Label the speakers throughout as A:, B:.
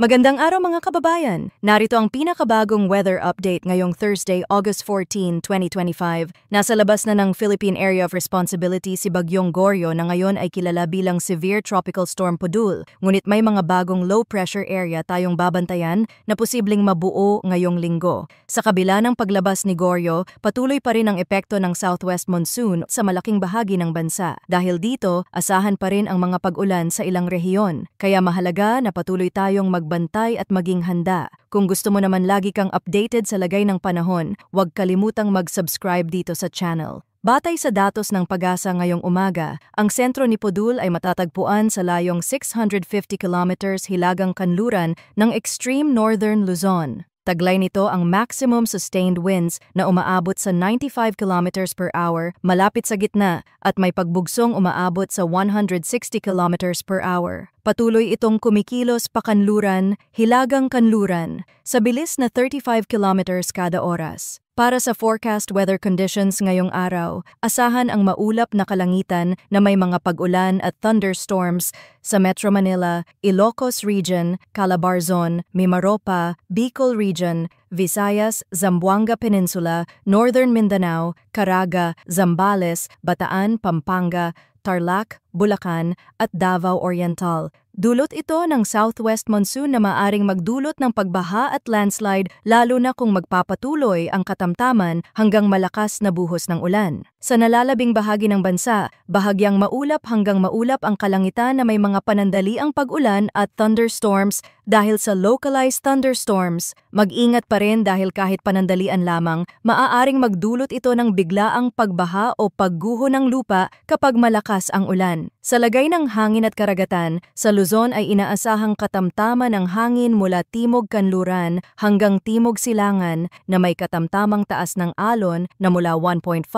A: Magandang araw mga kababayan! Narito ang pinakabagong weather update ngayong Thursday, August 14, 2025. Nasa labas na ng Philippine Area of Responsibility si Bagyong Goryo na ngayon ay kilala bilang Severe Tropical Storm Pudul. Ngunit may mga bagong low pressure area tayong babantayan na posibleng mabuo ngayong linggo. Sa kabila ng paglabas ni Goryo, patuloy pa rin ang epekto ng southwest monsoon sa malaking bahagi ng bansa. Dahil dito, asahan pa rin ang mga pag-ulan sa ilang rehiyon. Kaya mahalaga na patuloy tayong magbantay at maging handa. Kung gusto mo naman lagi kang updated sa lagay ng panahon, huwag kalimutang mag-subscribe dito sa channel. Batay sa datos ng Pag-asa ngayong umaga, ang sentro ni Pudul ay matatagpuan sa layong 650 kilometers hilagang kanluran ng extreme northern Luzon. Taglay nito ang maximum sustained winds na umaabot sa 95 kilometers per hour malapit sa gitna at may pagbugsong umaabot sa 160 kilometers per hour. Patuloy itong kumikilos pakanluran, hilagang kanluran, sa bilis na 35 kilometers kada oras. Para sa forecast weather conditions ngayong araw, asahan ang maulap na kalangitan na may mga pag-ulan at thunderstorms sa Metro Manila, Ilocos Region, Calabarzon, Mimaropa, Bicol Region, Visayas, Zamboanga Peninsula, Northern Mindanao, Caraga, Zambales, Bataan, Pampanga, Tarlac, Bulacan at Davao Oriental. Dulot ito ng southwest monsoon na maaring magdulot ng pagbaha at landslide lalo na kung magpapatuloy ang katamtaman hanggang malakas na buhos ng ulan. Sa nalalabing bahagi ng bansa, bahagyang maulap hanggang maulap ang kalangitan na may mga panandaliang pag-ulan at thunderstorms. Dahil sa localized thunderstorms, mag-ingat pa rin dahil kahit panandalian lamang, maaaring magdulot ito ng biglaang pagbaha o pagguho ng lupa kapag malakas ang ulan. Sa lagay ng hangin at karagatan, sa Luzon ay inaasahang katamtaman ng hangin mula timog kanluran hanggang timog silangan na may katamtamang taas ng alon na mula 1.5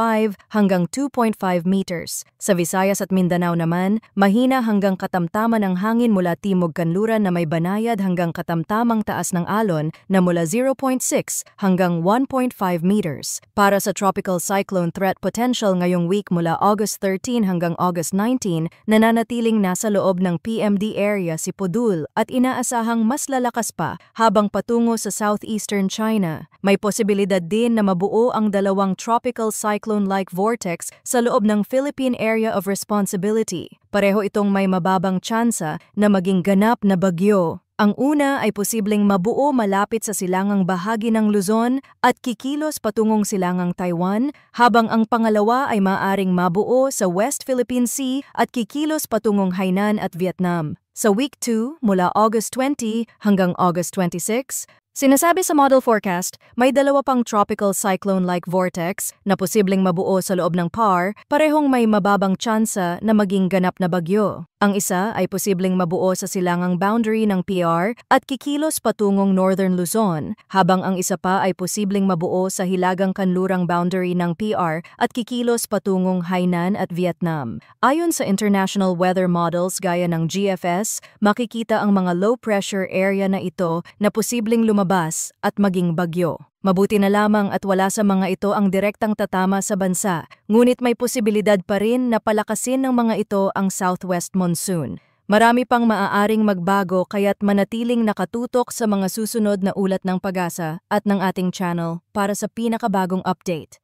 A: hanggang 2.5 meters. Sa Visayas at Mindanao naman, mahina hanggang katamtaman ng hangin mula timog kanluran na may banayad hanggang katamtamang taas ng alon na mula 0.6 hanggang 1.5 meters. Para sa tropical cyclone threat potential ngayong week mula August 13 hanggang August 19, nananatiling nasa loob ng PMD area si Pudul at inaasahang mas lalakas pa habang patungo sa southeastern China. May posibilidad din na mabuo ang dalawang tropical cyclone-like vortex sa loob ng Philippine Area of Responsibility. Pareho itong may mababang tsansa na maging ganap na bagyo. Ang una ay posibleng mabuo malapit sa silangang bahagi ng Luzon at kikilos patungong silangang Taiwan, habang ang pangalawa ay maaaring mabuo sa West Philippine Sea at kikilos patungong Hainan at Vietnam. Sa week 2, mula August 20 hanggang August 26, sinasabi sa model forecast, may dalawa pang tropical cyclone-like vortex na posibleng mabuo sa loob ng PAR, parehong may mababang tsansa na maging ganap na bagyo. Ang isa ay posibleng mabuo sa silangang boundary ng PR at kikilos patungong Northern Luzon, habang ang isa pa ay posibleng mabuo sa hilagang kanlurang boundary ng PR at kikilos patungong Hainan at Vietnam. Ayon sa international weather models gaya ng GFS, makikita ang mga low pressure area na ito na posibleng lumabas at maging bagyo. Mabuti na lamang at wala sa mga ito ang direktang tatama sa bansa, ngunit may posibilidad pa rin na palakasin ng mga ito ang southwest monsoon. Marami pang maaaring magbago kaya't manatiling nakatutok sa mga susunod na ulat ng Pag-asa at ng ating channel para sa pinakabagong update.